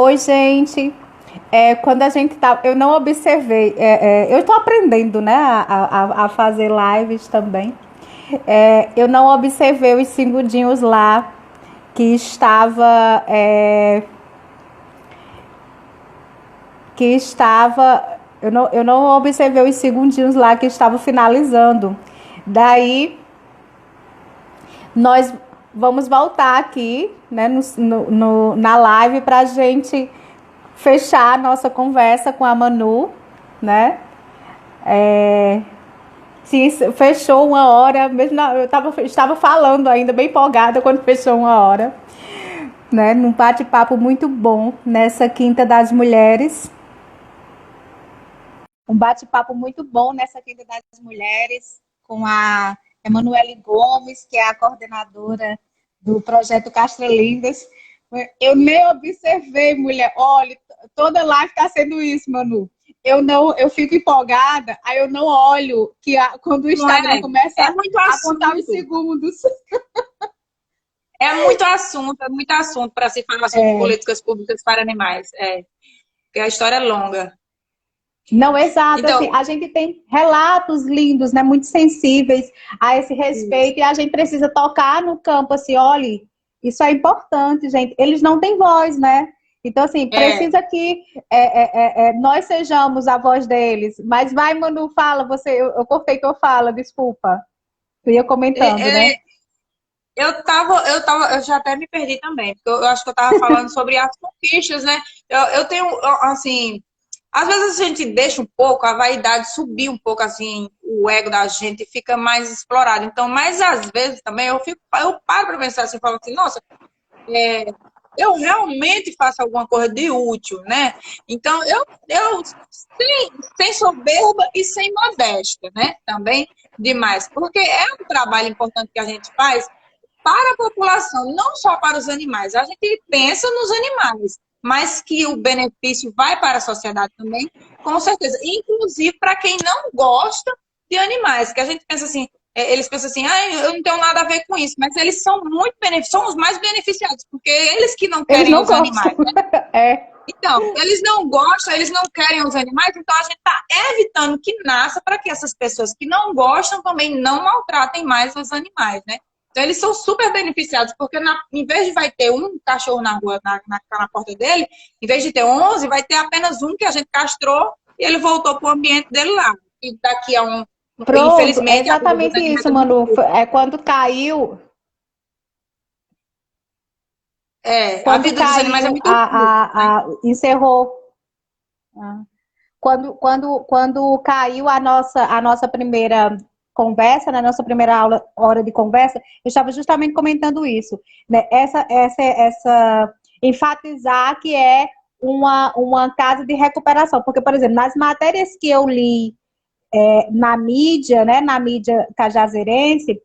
Oi, gente. Quando a gente tá, eu não observei. Eu estou aprendendo, né, a fazer lives também. Eu não observei os segundinhos lá que estava, que estava. Eu não observei os segundinhos lá que estava finalizando. Daí nós vamos voltar aqui, né, na live para a gente fechar a nossa conversa com a Manu, né? É, sim, fechou uma hora, mesmo estava falando ainda, bem empolgada quando fechou uma hora, né? Num bate-papo muito bom nessa Quinta das Mulheres. Um bate-papo muito bom nessa Quinta das Mulheres, com a Emanuele Gomes, que é a coordenadora do projeto Lindas. Eu nem observei, mulher. Olha, toda live está sendo isso, Manu. Eu fico empolgada, aí eu não olho quando o Não Instagram é? começa É muito a contar os assunto. segundos. É muito assunto para se falar sobre políticas públicas para animais. Porque a história é longa. Não, exato, assim, Então, a gente tem relatos lindos, né, muito sensíveis a esse respeito, e a gente precisa tocar no campo, assim, olha, isso é importante, gente, eles não têm voz, né, então, assim, é, precisa que nós sejamos a voz deles, mas vai, Manu, fala, eu cortei tua fala, desculpa, eu ia comentando, é, né. é, eu já até me perdi também, porque eu acho que eu estava falando sobre as conquistas, né? Eu tenho, assim, às vezes a gente deixa um pouco a vaidade subir um pouco, assim, o ego da gente fica mais explorado. Então, mas às vezes também eu paro para pensar assim, falo assim, nossa, eu realmente faço alguma coisa de útil, né? Então, eu sem soberba e sem modéstia, né? Também demais, porque é um trabalho importante que a gente faz para a população, não só para os animais. A gente pensa nos animais, mas que o benefício vai para a sociedade também, com certeza. Inclusive para quem não gosta de animais, que a gente pensa assim, eles pensam assim, ah, eu não tenho nada a ver com isso, mas eles são muito são os mais beneficiados, porque eles que não Eles querem não os gostam, animais, né? Então, eles não gostam, eles não querem os animais, então a gente está evitando que nasça para que essas pessoas que não gostam também não maltratem mais os animais, né? Então, eles são super beneficiados, porque em vez de vai ter um cachorro na rua, na porta dele, em vez de ter 11, vai ter apenas um que a gente castrou e ele voltou para o ambiente dele lá. E daqui a pronto, é infelizmente, a vida dos exatamente animais isso, é muito Manu, curta. quando caiu, A quando vida dos animais é caiu, muito curta, né? encerrou. Quando caiu a nossa primeira conversa, na nossa primeira hora de conversa, eu estava justamente comentando isso, né? Enfatizar que é uma casa de recuperação, porque, por exemplo, nas matérias que eu li na mídia, né, na mídia cajazeirense,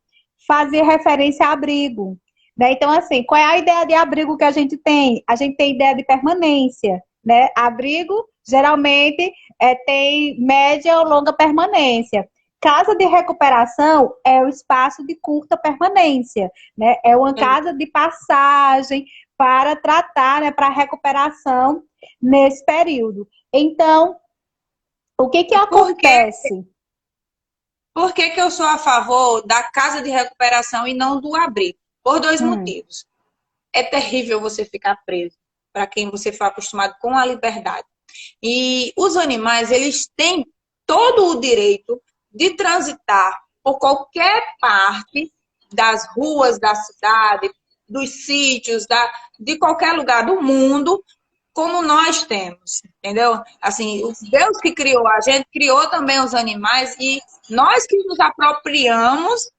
fazia referência a abrigo. Né? Então, assim, qual é a ideia de abrigo que a gente tem? A gente tem ideia de permanência. Né? Abrigo, geralmente, tem média ou longa permanência. Casa de recuperação é o espaço de curta permanência. Né? É uma É. casa de passagem para tratar, né, para recuperação nesse período. Então, o que que Por que acontece? Por que que eu sou a favor da casa de recuperação e não do abrigo? Por dois Hum. motivos. É terrível você ficar preso para quem você foi acostumado com a liberdade. E os animais, eles têm todo o direito de transitar por qualquer parte das ruas da cidade, dos sítios, de qualquer lugar do mundo, como nós temos, entendeu? Assim, o Deus que criou a gente, criou também os animais e nós que nos apropriamos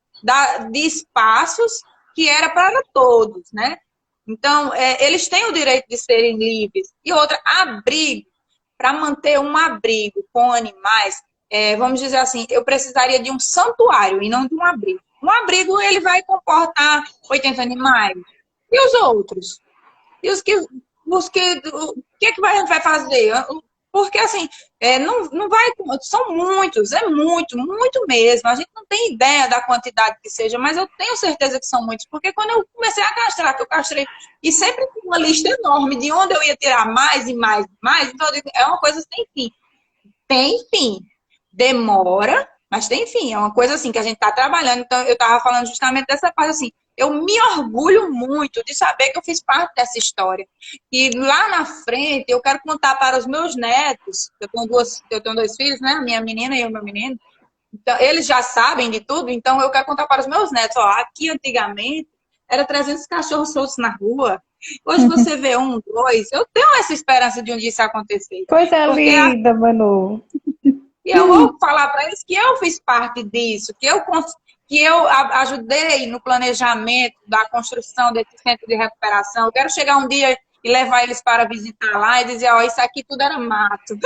de espaços que era para todos, né? Então, eles têm o direito de serem livres. E outra, abrigo, para manter um abrigo com animais, vamos dizer assim, eu precisaria de um santuário e não de um abrigo. Um abrigo, ele vai comportar 80 animais. E os outros? E o que é que a gente vai fazer? Porque, assim, não vai... São muitos, é muito, muito mesmo. A gente não tem ideia da quantidade que seja, mas eu tenho certeza que são muitos. Porque quando eu comecei a castrar, que eu castrei, e sempre tinha uma lista enorme de onde eu ia tirar mais e mais e mais, então eu digo, é uma coisa sem fim. Tem fim. Demora, mas tem fim. É uma coisa assim que a gente está trabalhando. Então, eu estava falando justamente dessa parte assim. Eu me orgulho muito de saber que eu fiz parte dessa história. E lá na frente, eu quero contar para os meus netos. Eu tenho dois filhos, né? A minha menina e o meu menino. Então, eles já sabem de tudo, então eu quero contar para os meus netos. Ó, aqui antigamente era 300 cachorros soltos na rua. Hoje você vê um, dois. Eu tenho essa esperança de um dia isso acontecer. Coisa Porque linda, Manu. e eu vou falar para eles que eu fiz parte disso, que eu ajudei no planejamento da construção desse centro de recuperação. Eu quero chegar um dia e levar eles para visitar lá e dizer, ó, isso aqui tudo era mato.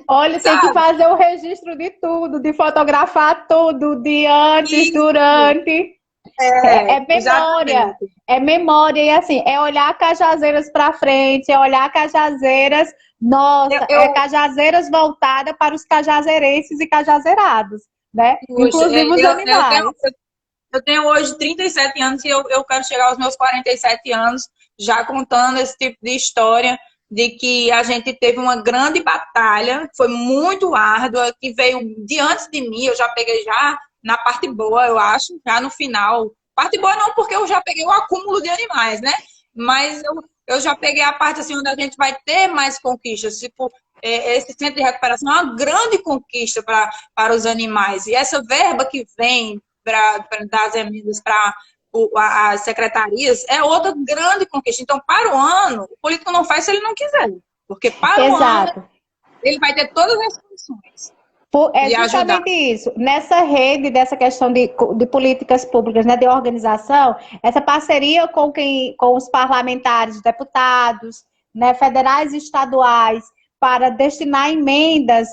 Olha, tem que Sabe? fazer o registro de tudo, de fotografar tudo, de antes, Isso, durante. É memória, exatamente. é memória, e assim, é olhar Cajazeiras para frente, é olhar Cajazeiras, nossa, é Cajazeiras voltada para os cajazeirenses e cajazeirados, né? Puxa, Inclusive os animais. eu tenho hoje 37 anos e eu quero chegar aos meus 47 anos já contando esse tipo de história de que a gente teve uma grande batalha, foi muito árdua, que veio de antes de mim, eu já peguei já na parte boa, eu acho, já no final. Parte boa não, porque eu já peguei o acúmulo de animais, né? Mas eu já peguei a parte assim onde a gente vai ter mais conquistas, tipo, esse centro de recuperação é uma grande conquista para os animais. E essa verba que vem das emendas para as secretarias é outra grande conquista. Então, para o ano, o político não faz se ele não quiser. Porque para o ano, Exato. ele vai ter todas as condições É de ajudar. justamente isso. Nessa rede dessa questão de políticas públicas, né, de organização, essa parceria com os parlamentares, deputados, né, federais e estaduais, para destinar emendas,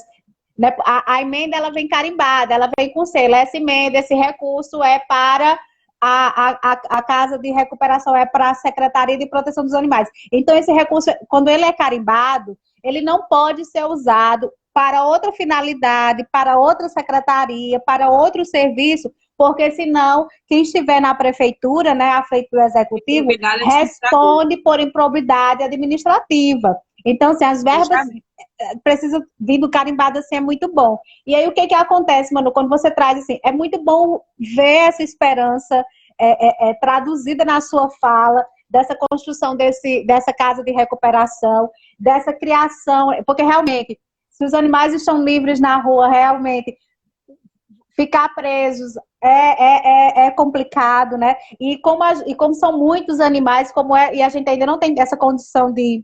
né, a emenda ela vem carimbada, ela vem com selo. Essa emenda, esse recurso é para a Casa de Recuperação, é para a Secretaria de Proteção dos Animais. Então, esse recurso, quando ele é carimbado, ele não pode ser usado para outra finalidade, para outra secretaria, para outro serviço, porque senão quem estiver na prefeitura, né, à frente do executivo, responde por improbidade administrativa. Então, assim, as verbas precisam vir do carimbado, assim, é muito bom. E aí, o que acontece, Manu, quando você traz, assim, é muito bom ver essa esperança traduzida na sua fala, dessa construção dessa casa de recuperação, dessa criação, porque realmente, se os animais estão livres na rua, realmente, ficar presos é complicado, né? E como são muitos animais, e a gente ainda não tem essa condição de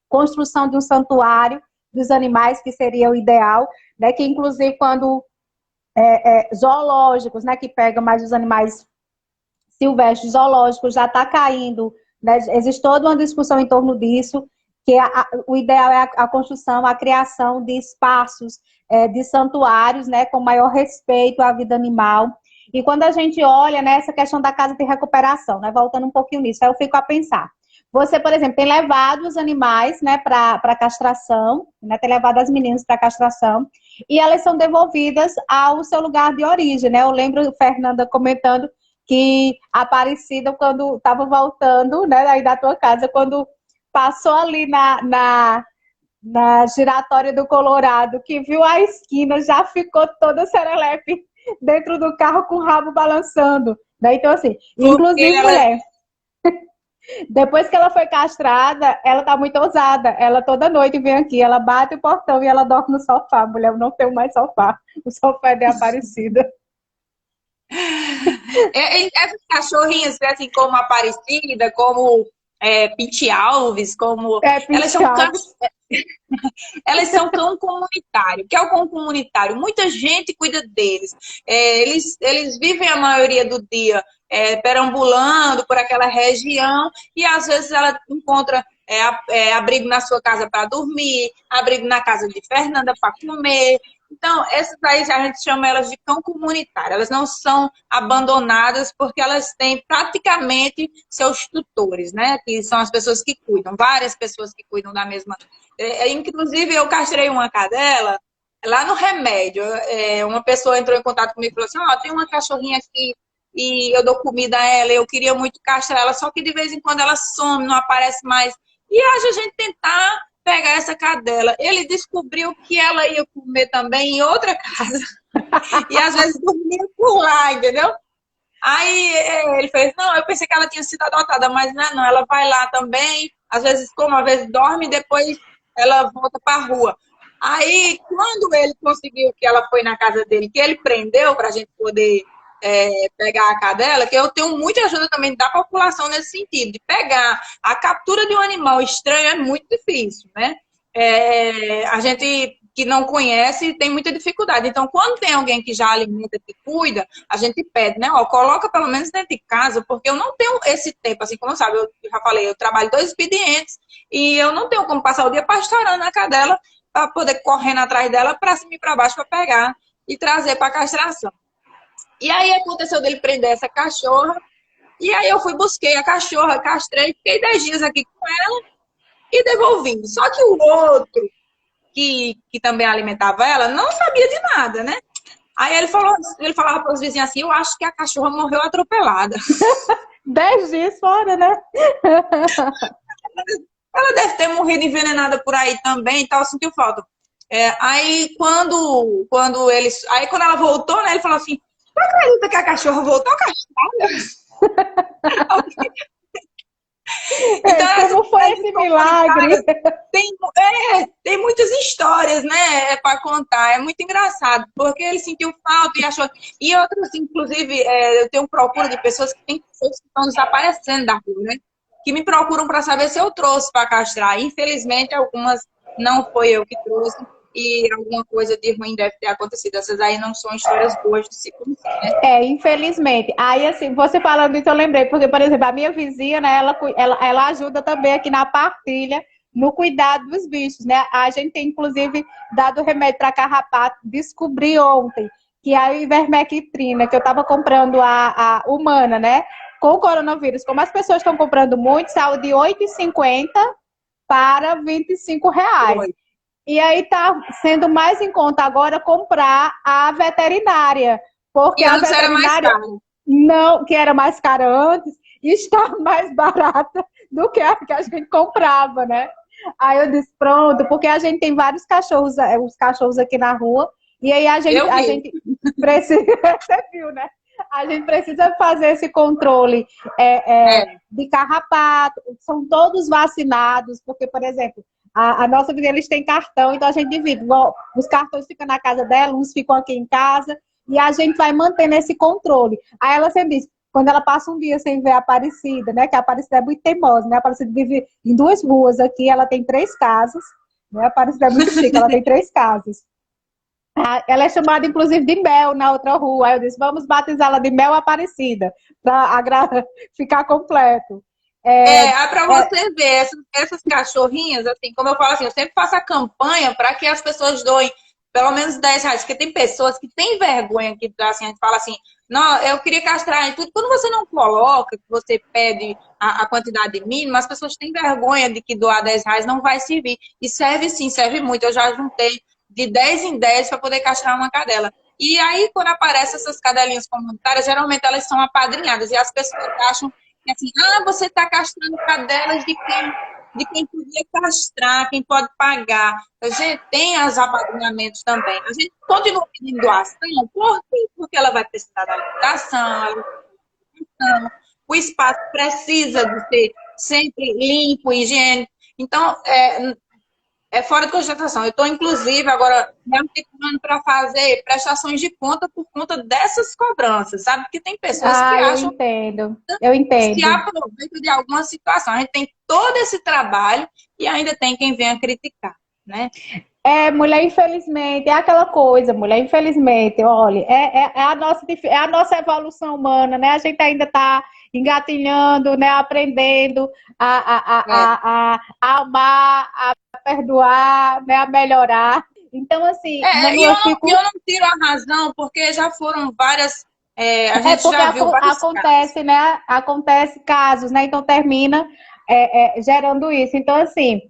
construção de um santuário dos animais, que seria o ideal, né? Que inclusive quando zoológicos, né, que pegam mais os animais silvestres, zoológicos, já está caindo, né? Existe toda uma discussão em torno disso, que o ideal é a construção, a criação de espaços, de santuários, né, com maior respeito à vida animal. E quando a gente olha, né, essa questão da casa de recuperação, né, voltando um pouquinho nisso, aí eu fico a pensar. Você, por exemplo, tem levado os animais, né, para castração, né, tem levado as meninas para castração, e elas são devolvidas ao seu lugar de origem, né? Eu lembro Fernanda comentando que a Aparecida, quando estava voltando, né, aí da tua casa, quando passou ali na giratória do Colorado, que viu a esquina, já ficou toda serelepe dentro do carro com o rabo balançando, né? Então, assim, inclusive, mulher, depois que ela foi castrada, ela tá muito ousada. Ela toda noite vem aqui, ela bate o portão e ela dorme no sofá. Mulher, eu não tenho mais sofá. O sofá é de Aparecida. Essas cachorrinhas, assim, como Aparecida, como Pinte Alves, como... Elas são cão comunitário. O que é o cão comunitário? Muita gente cuida deles. Eles vivem a maioria do dia perambulando por aquela região e às vezes ela encontra abrigo na sua casa para dormir, abrigo na casa de Fernanda para comer. Então, essas aí a gente chama elas de cão comunitário. Elas não são abandonadas porque elas têm praticamente seus tutores, né? Que são as pessoas que cuidam, várias pessoas que cuidam da mesma. Inclusive, eu castrei uma cadela lá no remédio. Uma pessoa entrou em contato comigo e falou assim: tem uma cachorrinha aqui e eu dou comida a ela, eu queria muito castrar ela, só que de vez em quando ela some, não aparece mais. E a gente tentar pegar essa cadela. Ele descobriu que ela ia comer também em outra casa. E às vezes dormia por lá, entendeu? Aí ele fez, não, eu pensei que ela tinha sido adotada, mas não, ela vai lá também, às vezes come, às vezes dorme, e depois ela volta para a rua. Aí, quando ele conseguiu que ela foi na casa dele, que ele prendeu para a gente poder pegar a cadela, que eu tenho muita ajuda também da população nesse sentido, de pegar. A captura de um animal estranho é muito difícil, né? A gente que não conhece tem muita dificuldade. Então, quando tem alguém que já alimenta, que cuida, a gente pede, né? Coloca pelo menos dentro de casa, porque eu não tenho esse tempo, assim como sabe, eu já falei, eu trabalho 2 expedientes e eu não tenho como passar o dia pastorando a cadela para poder correndo atrás dela para cima e para baixo para pegar e trazer para castração. E aí aconteceu dele prender essa cachorra, e aí eu busquei a cachorra, castrei, fiquei 10 dias aqui com ela e devolvi. Só que o outro, que também alimentava ela, não sabia de nada, né? Aí ele falava para os vizinhos assim, eu acho que a cachorra morreu atropelada. 10 dias fora, né? Ela deve ter morrido envenenada por aí também e tal, sentiu falta. Aí quando ela voltou, né, ele falou assim, não acredita que a cachorra voltou castrada? Então, como foi esse milagre? Tem muitas histórias, né, para contar. É muito engraçado, porque ele sentiu falta e achou. E outras, inclusive, eu tenho procura de pessoas que estão desaparecendo da rua, né? Que me procuram para saber se eu trouxe para castrar. Infelizmente, algumas não foi eu que trouxe. E alguma coisa de ruim deve ter acontecido. Essas aí não são histórias boas de se conhecer, né? Infelizmente. Aí, assim, você falando isso, eu lembrei, porque, por exemplo, a minha vizinha, né, ela ajuda também aqui na partilha, no cuidado dos bichos, né? A gente tem, inclusive, dado remédio para carrapato. Descobri ontem que a ivermectrina, que eu estava comprando a humana, né, com o coronavírus, como as pessoas estão comprando muito, saiu de R$ 8,50 para R$ 25. E aí tá sendo mais em conta agora comprar a veterinária. Porque a veterinária não, que era mais cara antes, está mais barata do que a que a gente comprava, né? Aí eu disse, pronto, porque a gente tem vários cachorros, os cachorros aqui na rua, e aí a gente precisa, você viu, né? A gente precisa fazer esse controle de carrapato, são todos vacinados, porque, por exemplo, a nossa vizinha, eles têm cartão, então a gente divide. Os cartões ficam na casa dela, uns ficam aqui em casa, e a gente vai mantendo esse controle. Aí ela sempre diz, quando ela passa um dia sem ver a Aparecida, né, que a Aparecida é muito teimosa, né, a Aparecida vive em 2 ruas aqui, ela tem 3 casas, né, a Aparecida é muito chique, ela tem 3 casas. Ela é chamada, inclusive, de Mel na outra rua. Aí eu disse, vamos batizá-la de Mel Aparecida, para ficar completo. Para você ver, essas cachorrinhas, assim, como eu falo assim, eu sempre faço a campanha para que as pessoas doem pelo menos R$ 10, porque tem pessoas que têm vergonha, que assim, a gente fala assim, não, eu queria castrar e tudo. Quando você não coloca, que você pede a quantidade mínima, as pessoas têm vergonha de que doar R$ 10 não vai servir. E serve sim, serve muito. Eu já juntei de 10 em 10 para poder castrar uma cadela. E aí, quando aparecem essas cadelinhas comunitárias, geralmente elas são apadrinhadas. E as pessoas acham que assim, você está castrando cadelas de quem podia castrar, quem pode pagar. A gente tem os apadrinhamentos também. A gente continua pedindo doação, por quê? Porque ela vai precisar da alimentação, o espaço precisa de ser sempre limpo, higiênico. Então, fora de cogitação. Eu estou, inclusive, agora me articulando para fazer prestações de conta por conta dessas cobranças, sabe? Porque tem pessoas que acham eu entendo. Se aproveita de alguma situação. A gente tem todo esse trabalho e ainda tem quem venha criticar, né? Mulher, infelizmente, é aquela coisa, mulher, infelizmente, olha, é a nossa evolução humana, né? A gente ainda está engatinhando, né? Aprendendo a amar, a perdoar, né? A melhorar. Então, assim, E Manu, eu eu não, fico. e eu não tiro a razão, porque já foram várias. A gente Porque já viu vários casos. acontece, né? Acontece casos, né? Então termina gerando isso. Então, assim,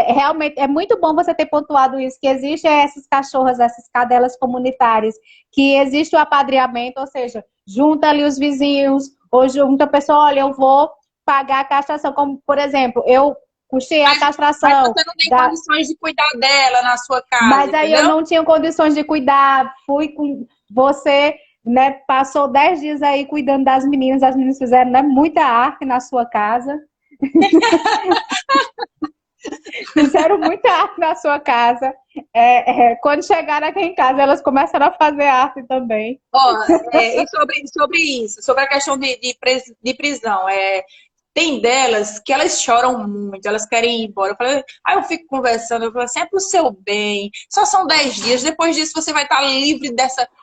realmente é muito bom você ter pontuado isso, que existem essas cachorras, essas cadelas comunitárias, que existe o apadrinhamento, ou seja, junta ali os vizinhos, ou junta a pessoa, olha, eu vou pagar a castração, como, por exemplo, eu custei a Mas castração você não tem da. condições de cuidar dela na sua casa, Mas aí eu entendeu? não tinha condições de cuidar, fui com você, né? Passou 10 dias aí cuidando das meninas, as meninas fizeram, né, muita arte na sua casa, fizeram muita arte na sua casa. Quando chegaram aqui em casa, elas começaram a fazer arte também. Ó, e sobre isso, sobre a questão de prisão, tem delas que elas choram muito, elas querem ir embora. Aí eu fico conversando, eu falo assim, é pro seu bem, só são 10 dias, depois disso você vai estar livre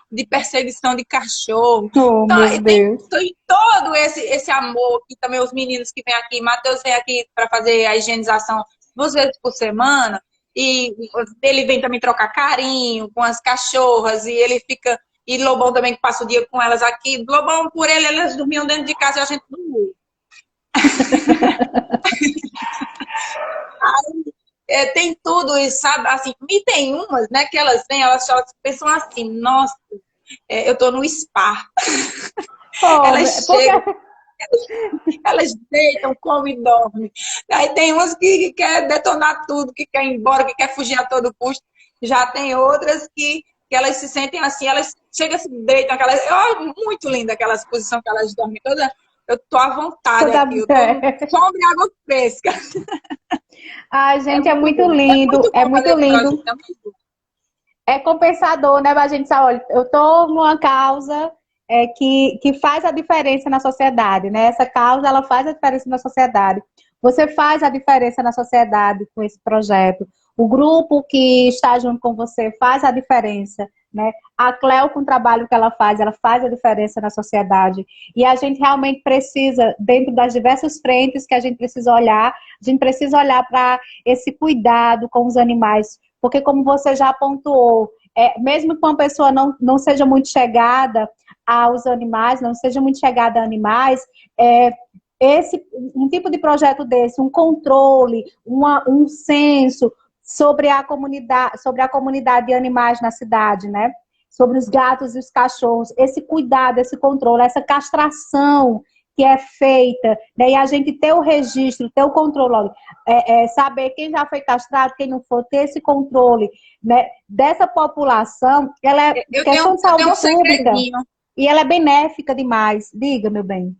de perseguição de cachorro. Oh, Então, meu Deus. tem todo esse amor, que também os meninos que vêm aqui, Matheus vem aqui para fazer a higienização 2 vezes por semana, e ele vem também trocar carinho com as cachorras, e ele fica. E Lobão também que passa o dia com elas aqui. Lobão, por ele, elas dormiam dentro de casa e a gente dormia. Tem tudo isso, sabe? Assim, e tem umas, né, que elas vêm, elas só pensam assim, nossa, eu tô no spa. Oh, Elas porque chegam, elas deitam, comem e dormem. Aí tem umas que quer detonar tudo, que quer ir embora, que quer fugir a todo custo. Já tem outras que elas se sentem assim, elas chegam, se deitam, aquelas, muito linda aquelas posições que elas dormem toda. Eu tô à vontade toda. aqui, eu tô no sombra e água fresca. Ai, gente, é muito É lindo, muito é bom fazer muito esse lindo. projeto. É muito bom. É compensador, né? A gente sabe, olha, eu estou numa causa que faz a diferença na sociedade, né? Essa causa, ela faz a diferença na sociedade. Você faz a diferença na sociedade com esse projeto. O grupo que está junto com você faz a diferença, né? A Cleo, com o trabalho que ela faz a diferença na sociedade. E a gente realmente precisa, dentro das diversas frentes que a gente precisa olhar para esse cuidado com os animais, porque como você já pontuou, mesmo que uma pessoa não seja muito chegada aos animais, não seja muito chegada a animais, um tipo de projeto desse, um controle, um censo sobre a comunidade de animais na cidade, né? Sobre os gatos e os cachorros, esse cuidado, esse controle, essa castração que é feita, né? E a gente ter o registro, ter o controle, saber quem já foi castrado, quem não foi, ter esse controle, né? Dessa população, ela é questão de Eu tenho saúde um pública segredinho. e ela é benéfica demais. Diga, meu bem,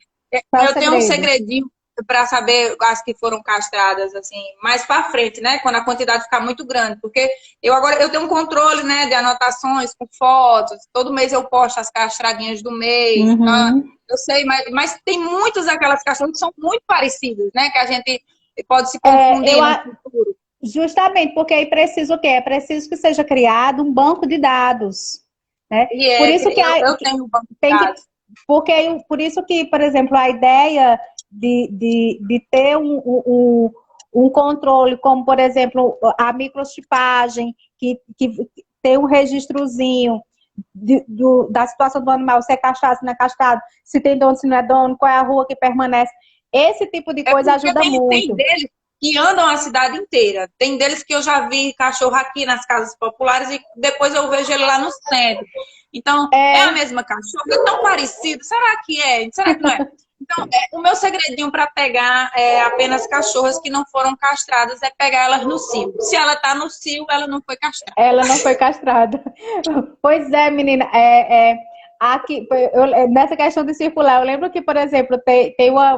qual é o Eu tenho um segredo? segredinho para saber as que foram castradas, assim, mais para frente, né? Quando a quantidade ficar muito grande. Porque eu tenho um controle, né, de anotações com fotos. Todo mês eu posto as castradinhas do mês. Então, Uhum. eu sei, mas tem muitas daquelas castras que são muito parecidas, né? Que a gente pode se É, confundir no futuro. justamente porque aí precisa o quê? É preciso que seja criado um banco de dados, né? E Por isso que, eu tenho um banco de tem que, dados. porque por isso que, por exemplo, a ideia de ter um controle, como por exemplo a microchipagem, que tem um registrozinho da situação do animal, se é castrado, se não é castrado, se tem dono, se não é dono, qual é a rua que permanece. Esse tipo de É coisa porque ajuda tem muito. deles que andam a cidade inteira. Tem deles que eu já vi cachorro aqui nas casas populares e depois eu vejo ele lá no centro. Então, é a É, mesma cachorra, é tão parecido. Será que é? Será que não é? Então, o meu segredinho para pegar apenas cachorras que não foram castradas é pegar elas no cio. Se ela está no cio, ela não foi castrada. ela não foi castrada. Pois é, menina. Aqui, nessa questão de circular, eu lembro que, por exemplo, tem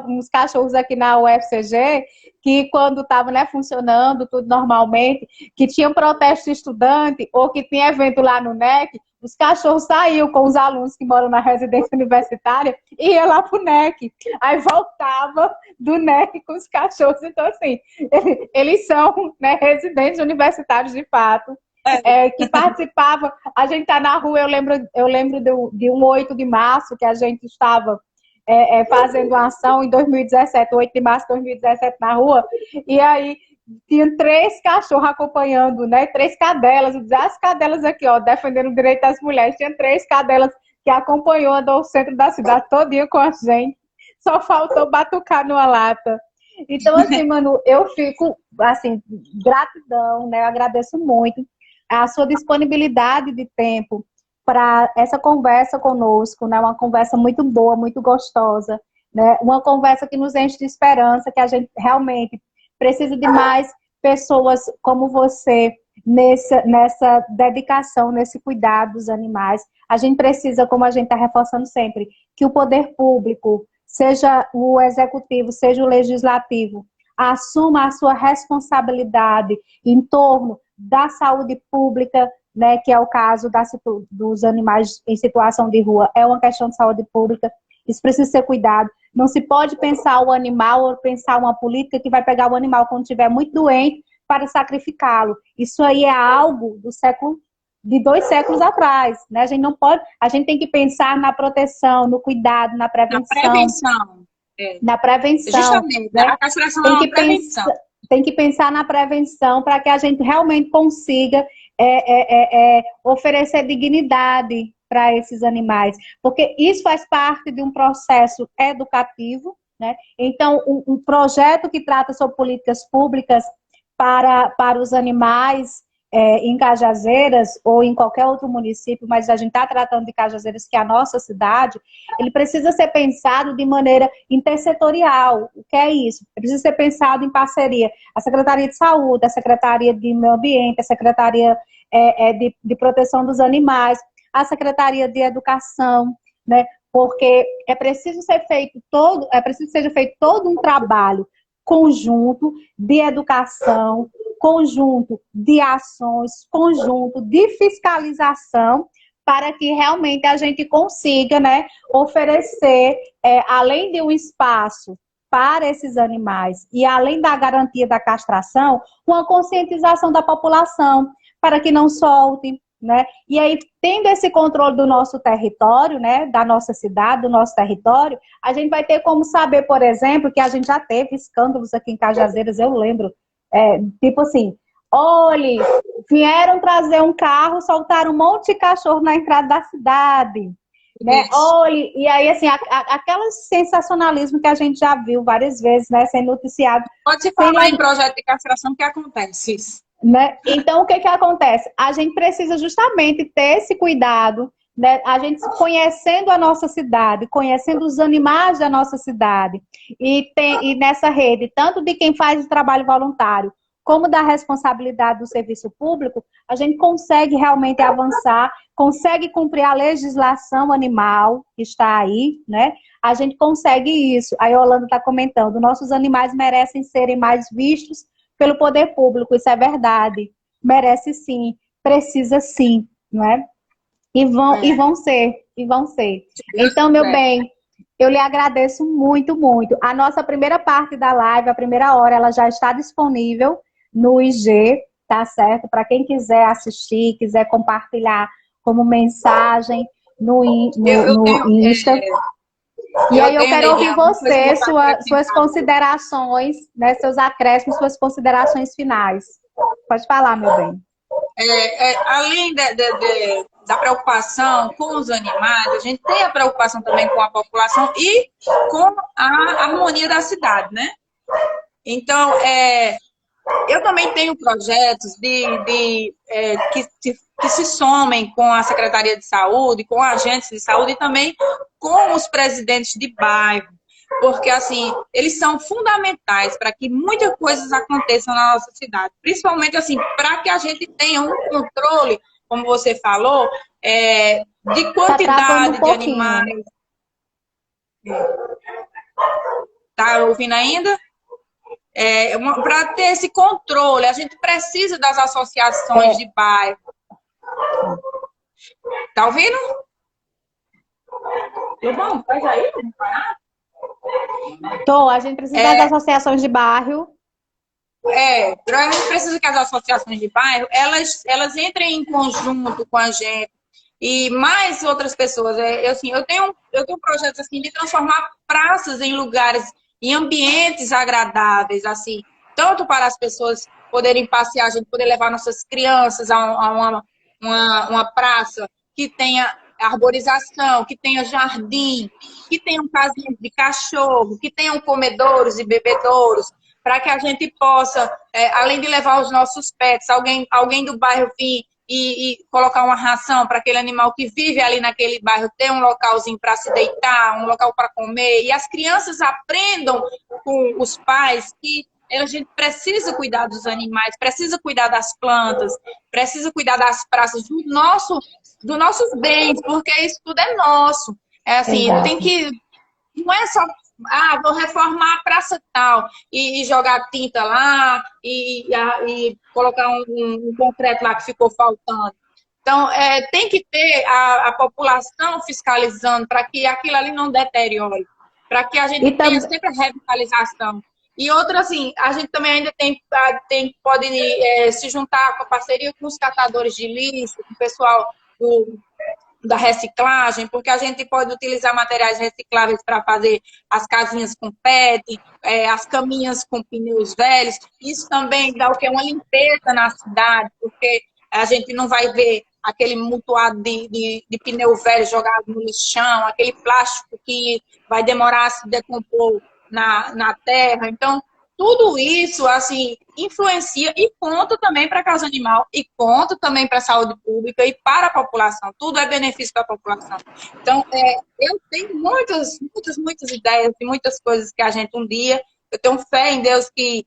uns cachorros aqui na UFCG que quando estava, né, funcionando tudo normalmente, que tinha um protesto de estudante ou que tinha evento lá no NEC, os cachorros saíam com os alunos que moram na residência universitária e ia lá pro NEC. Aí voltava do NEC com os cachorros. Então, assim, eles são, né, residentes universitários de fato. Que participava, a gente tá na rua, eu lembro de um 8 de março, que a gente estava fazendo uma ação em 2017, 8 de março de 2017 na rua, e aí tinha 3 cachorros acompanhando, né? 3 cadelas, as cadelas aqui, ó, defendendo o direito das mulheres. Tinha 3 cadelas que acompanhou, andou o centro da cidade todo dia com a gente. Só faltou batucar numa lata. Então, assim, Manu, eu fico, assim, gratidão, né? Eu agradeço muito a sua disponibilidade de tempo para essa conversa conosco, né? Uma conversa muito boa, muito gostosa, né? Uma conversa que nos enche de esperança, que a gente realmente precisa de mais pessoas como você nessa dedicação, nesse cuidado dos animais. A gente precisa, como a gente está reforçando sempre, que o poder público, seja o executivo, seja o legislativo, assuma a sua responsabilidade em torno da saúde pública, né, que é o caso dos animais em situação de rua, é uma questão de saúde pública, isso precisa ser cuidado. Não se pode pensar o animal ou pensar uma política que vai pegar o animal quando estiver muito doente para sacrificá-lo. Isso aí é algo de 2 séculos atrás, né? A gente não pode, a gente tem que pensar na proteção, no cuidado, na Na prevenção, prevenção. É. na prevenção, Justamente, né? a castração é Tem uma que prevenção. tem que pensar na prevenção para que a gente realmente consiga oferecer dignidade para esses animais, porque isso faz parte de um processo educativo, né? Então, um projeto que trata sobre políticas públicas para os animais em Cajazeiras ou em qualquer outro município, mas a gente está tratando de Cajazeiras, que é a nossa cidade, ele precisa ser pensado de maneira intersetorial. O que é isso? Ele precisa ser pensado em parceria. A Secretaria de Saúde, a Secretaria de Meio Ambiente, a Secretaria de Proteção dos Animais, a Secretaria de Educação, né? Porque é preciso ser feito todo um trabalho conjunto de educação, conjunto de ações, conjunto de fiscalização, para que realmente a gente consiga, né, oferecer, além de um espaço para esses animais e além da garantia da castração, uma conscientização da população para que não solte, né? E aí, tendo esse controle do nosso território, né, da nossa cidade, do nosso território, a gente vai ter como saber, por exemplo, que a gente já teve escândalos aqui em Cajazeiras, eu lembro, tipo assim, olhe, vieram trazer um carro, soltaram um monte de cachorro na entrada da cidade, né? Olhe, e aí, assim, aquele sensacionalismo que a gente já viu várias vezes, né, sendo noticiado. Pode se falar em projeto de castração que acontece isso. Né? Então, o que acontece? A gente precisa justamente ter esse cuidado, né? A gente conhecendo a nossa cidade, conhecendo os animais da nossa cidade, e nessa rede, tanto de quem faz o trabalho voluntário, como da responsabilidade do serviço público, a gente consegue realmente avançar, consegue cumprir a legislação animal que está aí, né? A gente consegue isso. A Yolanda está comentando, nossos animais merecem serem mais vistos pelo poder público, isso é verdade. Merece sim, precisa sim, não é? E vão ser. Então, meu bem, eu lhe agradeço muito, muito. A nossa primeira parte da live, a primeira hora, ela já está disponível no IG, tá certo? Para quem quiser assistir, quiser compartilhar como mensagem no Insta. E aí eu quero ouvir você, suas considerações, né, seus acréscimos, suas considerações finais. Pode falar, meu bem. Além da preocupação com os animais, a gente tem a preocupação também com a população e com a harmonia da cidade, né? Então, eu também tenho projetos que se somem com a Secretaria de Saúde, com agentes de saúde e também com os presidentes de bairro, porque, assim, eles são fundamentais para que muitas coisas aconteçam na nossa cidade, principalmente, assim, para que a gente tenha um controle, como você falou, de quantidade de animais. Tá ouvindo ainda? Para ter esse controle, a gente precisa das associações de bairro. Tá ouvindo? Bom, faz aí, a gente precisa das associações de bairro. A gente precisa que as associações de bairro, elas entrem em conjunto com a gente e mais outras pessoas. Eu tenho projetos assim de transformar praças em lugares, em ambientes agradáveis, assim, tanto para as pessoas poderem passear, a gente poder levar nossas crianças a uma praça que tenha arborização, que tenha jardim, que tenham casinhas de cachorro, que tenham comedouros e bebedouros, para que a gente possa, além de levar os nossos pets, alguém do bairro vir e colocar uma ração para aquele animal que vive ali naquele bairro, ter um localzinho para se deitar, um local para comer, e as crianças aprendam com os pais que a gente precisa cuidar dos animais, precisa cuidar das plantas, precisa cuidar das praças, dos nossos bens, porque isso tudo é nosso. É assim, Exato. tem que... Não é só, vou reformar a praça tal e jogar tinta lá e colocar um concreto lá que ficou faltando. Então, tem que ter a população fiscalizando para que aquilo ali não deteriore, para que a gente tenha sempre a revitalização. E outra, assim, a gente também ainda pode se juntar com a parceria com os catadores de lixo, com o pessoal da reciclagem, porque a gente pode utilizar materiais recicláveis para fazer as casinhas com PET, as caminhas com pneus velhos. Isso também dá o quê? Uma limpeza na cidade, porque a gente não vai ver aquele mutuado de pneu velho jogado no lixão, aquele plástico que vai demorar a se decompor na terra. Então, tudo isso, assim, influencia e conta também para a causa animal, e conta também para a saúde pública e para a população. Tudo é benefício para a população. Então, eu tenho muitas ideias e muitas coisas que a gente um dia, eu tenho fé em Deus que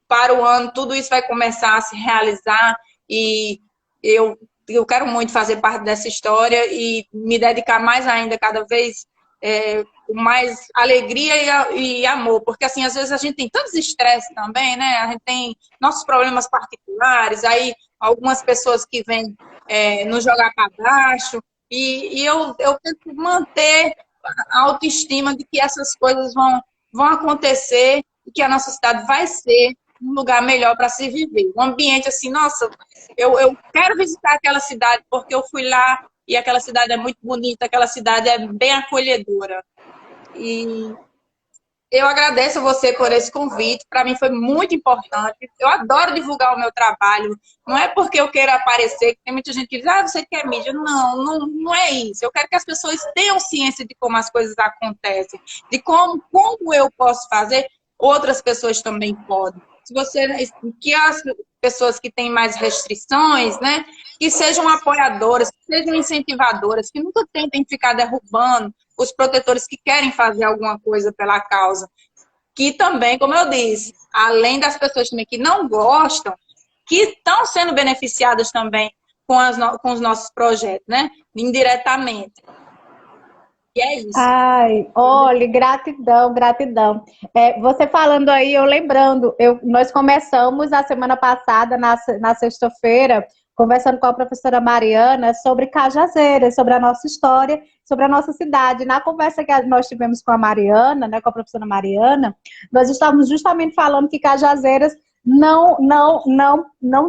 para o ano tudo isso vai começar a se realizar, e eu quero muito fazer parte dessa história e me dedicar mais ainda, cada vez com mais alegria e amor, porque assim, às vezes a gente tem tantos estresses também, né? A gente tem nossos problemas particulares, aí algumas pessoas que vêm nos jogar para baixo, e eu tento manter a autoestima de que essas coisas vão acontecer e que a nossa cidade vai ser um lugar melhor para se viver. Um ambiente assim, nossa, eu quero visitar aquela cidade porque eu fui lá e aquela cidade é muito bonita, aquela cidade é bem acolhedora. E eu agradeço a você por esse convite, para mim foi muito importante. Eu adoro divulgar o meu trabalho, não é porque eu queira aparecer, que tem muita gente que diz, você quer mídia. Não é isso. Eu quero que as pessoas tenham ciência de como as coisas acontecem, de como eu posso fazer, outras pessoas também podem. Que as pessoas que têm mais restrições, né, que sejam apoiadoras, que sejam incentivadoras, que nunca tentem ficar derrubando os protetores que querem fazer alguma coisa pela causa. Que também, como eu disse, além das pessoas também que não gostam, que estão sendo beneficiadas também com os nossos projetos, né, indiretamente. E é isso. Ai, olha, gratidão, gratidão. Você falando aí, eu lembrando, nós começamos a semana passada, na sexta-feira, conversando com a professora Mariana sobre Cajazeiras, sobre a nossa história, sobre a nossa cidade. Na conversa que nós tivemos com a Mariana, né, com a professora Mariana, nós estávamos justamente falando que Cajazeiras não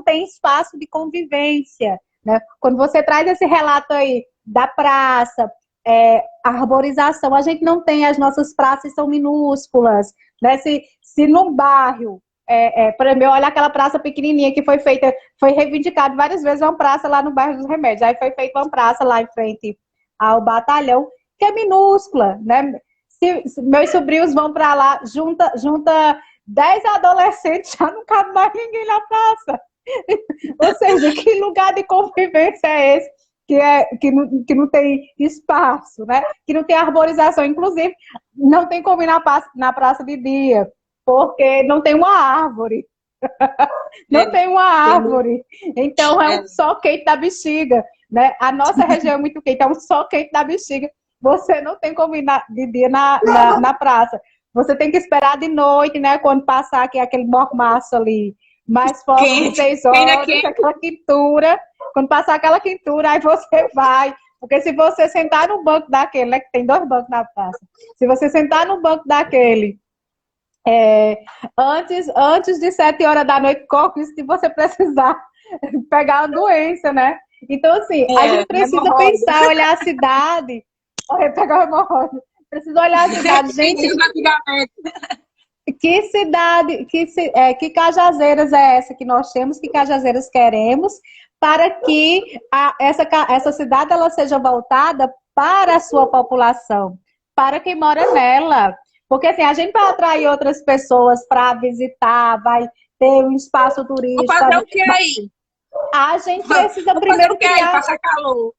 tem espaço de convivência, né? Quando você traz esse relato aí da praça, arborização, a gente não tem, as nossas praças são minúsculas, né? Se num bairro, por exemplo, olha aquela praça pequenininha que foi reivindicado várias vezes uma praça lá no bairro dos Remédios, aí foi feita uma praça lá em frente ao batalhão, que é minúscula, né? Se meus sobrinhos vão para lá, junta 10 adolescentes, já não cabe mais ninguém na praça. Ou seja, que lugar de convivência é esse? Que não tem espaço, né? Que não tem arborização, inclusive não tem como ir na praça de dia, porque não tem uma árvore. Não tem uma árvore. Então é um só quente da bexiga, né? A nossa região é muito quente, é um só quente da bexiga. Você não tem como ir de dia na praça. Você tem que esperar de noite, né? Quando passar aquele mormaço ali, mais forte de 6 horas, aquela quentura. Quando passar aquela quentura, aí você vai. Porque se você sentar no banco daquele, né? Que tem 2 bancos na praça. Se você sentar no banco daquele, antes de 7 horas da noite, corre se você precisar pegar uma doença, né? Então, assim, a gente precisa pensar, olhar a cidade. Pegar uma hemorroida. Precisa olhar a cidade, gente. Que cidade, que Cajazeiras é essa que nós temos, que Cajazeiras queremos, para que essa cidade ela seja voltada para a sua população, para quem mora nela. Porque assim, a gente vai atrair outras pessoas para visitar, vai ter um espaço Vou turístico. fazer o que aí? A gente precisa Vou fazer primeiro o que aí? criar. Passar calor.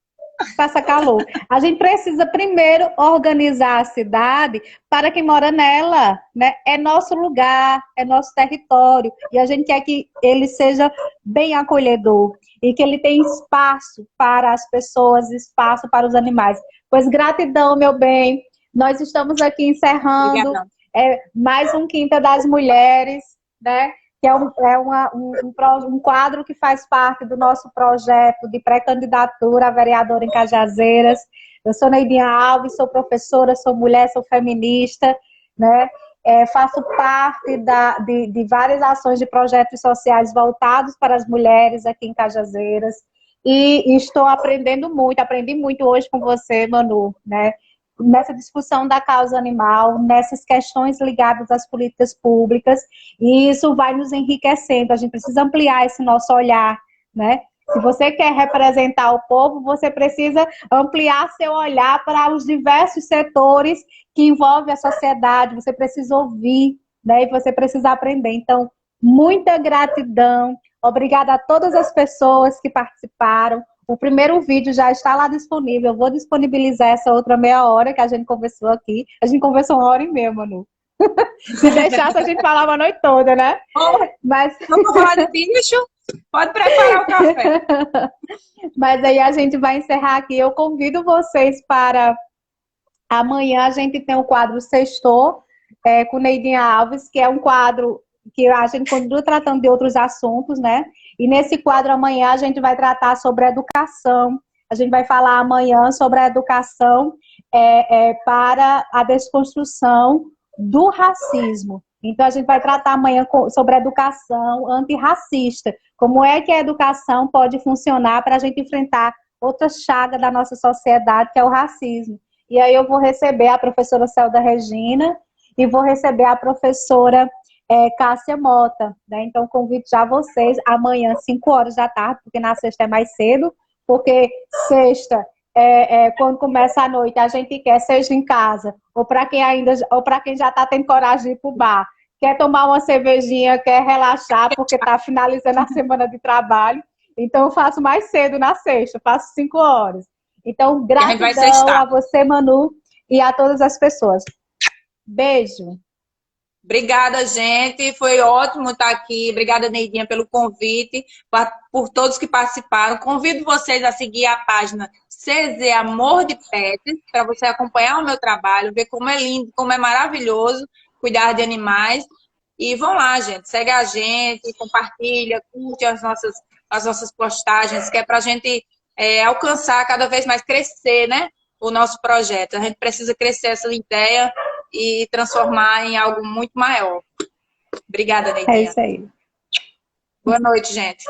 Passa calor. A gente precisa primeiro organizar a cidade para quem mora nela, né? É nosso lugar, é nosso território, e a gente quer que ele seja bem acolhedor e que ele tenha espaço para as pessoas, espaço para os animais. Pois gratidão, meu bem. Nós estamos aqui encerrando Obrigada. mais um Quinta das Mulheres, né? Que é um quadro que faz parte do nosso projeto de pré-candidatura a vereadora em Cajazeiras. Eu sou Neidinha Alves, sou professora, sou mulher, sou feminista, né? Faço parte de várias ações de projetos sociais voltados para as mulheres aqui em Cajazeiras e estou aprendendo muito, aprendi muito hoje com você, Manu, né? Nessa discussão da causa animal, nessas questões ligadas às políticas públicas, e isso vai nos enriquecendo. A gente precisa ampliar esse nosso olhar, né? Se você quer representar o povo, você precisa ampliar seu olhar para os diversos setores que envolvem a sociedade, você precisa ouvir, né? E você precisa aprender. Então, muita gratidão, obrigada a todas as pessoas que participaram. O primeiro vídeo já está lá disponível. Eu vou disponibilizar essa outra meia hora que a gente conversou aqui. A gente conversou 1 hora e meia, Manu. Se deixasse, a gente falava a noite toda, né? Mas... Vamos falar de bicho? Pode preparar o café. Mas aí a gente vai encerrar aqui. Eu convido vocês para amanhã a gente tem o quadro Sextou, com Neidinha Alves, que é um quadro que a gente continua tratando de outros assuntos, né? E nesse quadro amanhã a gente vai tratar sobre educação. A gente vai falar amanhã sobre a educação para a desconstrução do racismo. Então a gente vai tratar amanhã sobre a educação antirracista. Como é que a educação pode funcionar para a gente enfrentar outra chaga da nossa sociedade, que é o racismo. E aí eu vou receber a professora Celda Regina e vou receber a professora Cássia Mota, né? Então convido já vocês amanhã, 5 horas da tarde, porque na sexta é mais cedo, porque sexta, quando começa a noite, a gente quer, seja em casa, ou para quem já está tendo coragem de ir para o bar, quer tomar uma cervejinha, quer relaxar, porque está finalizando a semana de trabalho. Então eu faço mais cedo na sexta, faço 5 horas. Então, gratidão a você, Manu, e a todas as pessoas. Beijo. Obrigada, gente. Foi ótimo estar aqui. Obrigada, Neidinha, pelo convite, por todos que participaram. Convido vocês a seguir a página CZ Amor de Pets, para você acompanhar o meu trabalho, ver como é lindo, como é maravilhoso cuidar de animais. E vão lá, gente. Segue a gente, compartilha, curte as nossas postagens, que é para a gente alcançar cada vez mais, crescer, né, o nosso projeto. A gente precisa crescer essa ideia e transformar em algo muito maior. Obrigada, Neidinha. É isso aí. Boa noite, gente.